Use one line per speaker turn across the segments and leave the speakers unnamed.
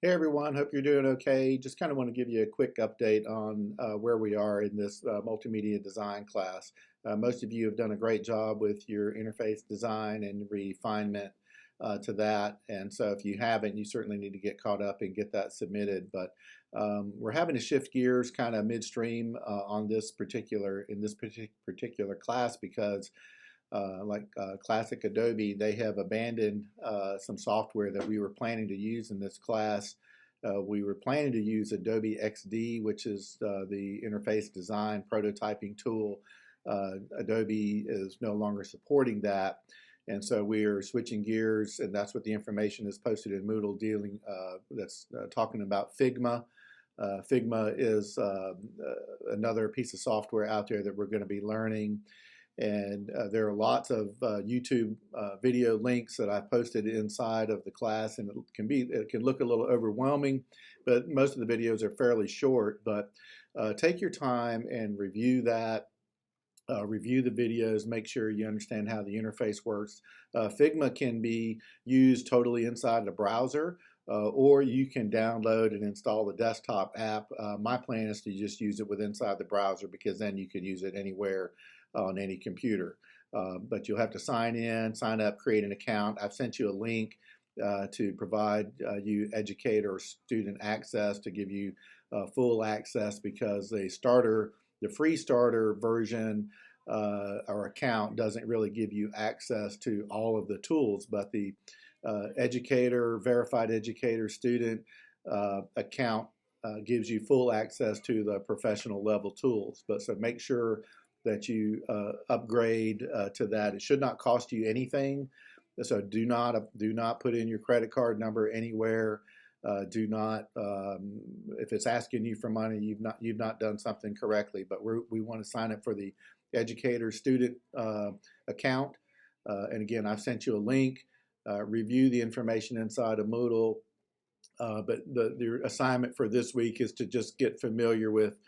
Hey everyone, hope you're doing okay. Just kind of want to give you a quick update on where we are in this multimedia design class. Most of you have done a great job with your interface design and refinement to that. And so if you haven't, you certainly need to get caught up and get that submitted. But we're having to shift gears kind of midstream on this particular class because classic Adobe, they have abandoned some software that we were planning to use in this class. We were planning to use Adobe XD, which is the interface design prototyping tool. Adobe is no longer supporting that. And so we are switching gears, and that's what the information is posted in Moodle dealing, that's talking about Figma. Figma is another piece of software out there that we're going to be learning. And there are lots of YouTube video links that I've posted inside of the class, and it can look a little overwhelming, but most of the videos are fairly short. But take your time and review that. Review the videos, make sure you understand how the interface works. Figma can be used totally inside the browser, or you can download and install the desktop app. My plan is to just use it with inside the browser because then you can use it anywhere on any computer. But you'll have to sign in, sign up, create an account. I've sent you a link to provide you educator or student access to give you full access because the free starter version or account doesn't really give you access to all of the tools, but the verified educator student account gives you full access to the professional level tools. But so make sure that you upgrade to that. It should not cost you anything. So do not put in your credit card number anywhere. Do not if it's asking you for money, you've not done something correctly. But we want to sign up for the educator student account. And again, I've sent you a link. Review the information inside of Moodle. But the assignment for this week is to just get familiar with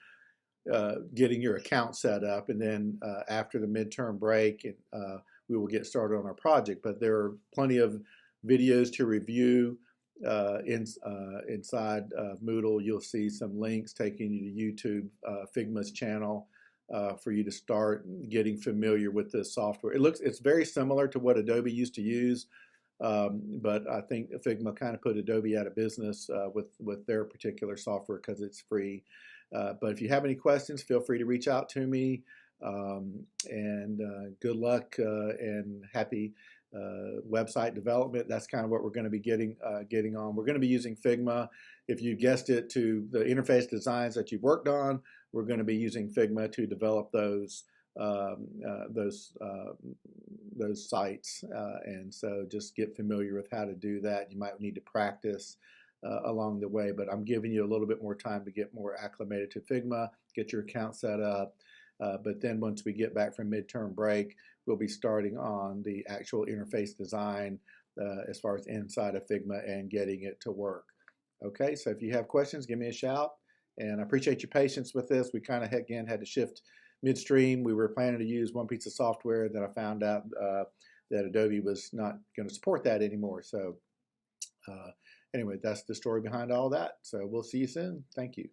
getting your account set up, and then after the midterm break, we will get started on our project. But there are plenty of videos to review inside Moodle. You'll see some links taking you to YouTube, Figma's channel, for you to start getting familiar with this software. It's very similar to what Adobe used to use, but I think Figma kind of put Adobe out of business with their particular software because it's free. But if you have any questions, feel free to reach out to me. And good luck and happy website development. That's kind of what we're going to be getting on. We're going to be using Figma. If you guessed it, to the interface designs that you've worked on, we're going to be using Figma to develop those sites. And so just get familiar with how to do that. You might need to practice along the way, but I'm giving you a little bit more time to get more acclimated to Figma, get your account set up. But then once we get back from midterm break, we'll be starting on the actual interface design as far as inside of Figma and getting it to work. Okay, so if you have questions, give me a shout. And I appreciate your patience with this. We kind of, again, had to shift midstream. We were planning to use one piece of software, then I found out that Adobe was not going to support that anymore. So anyway, that's the story behind all that. So we'll see you soon. Thank you.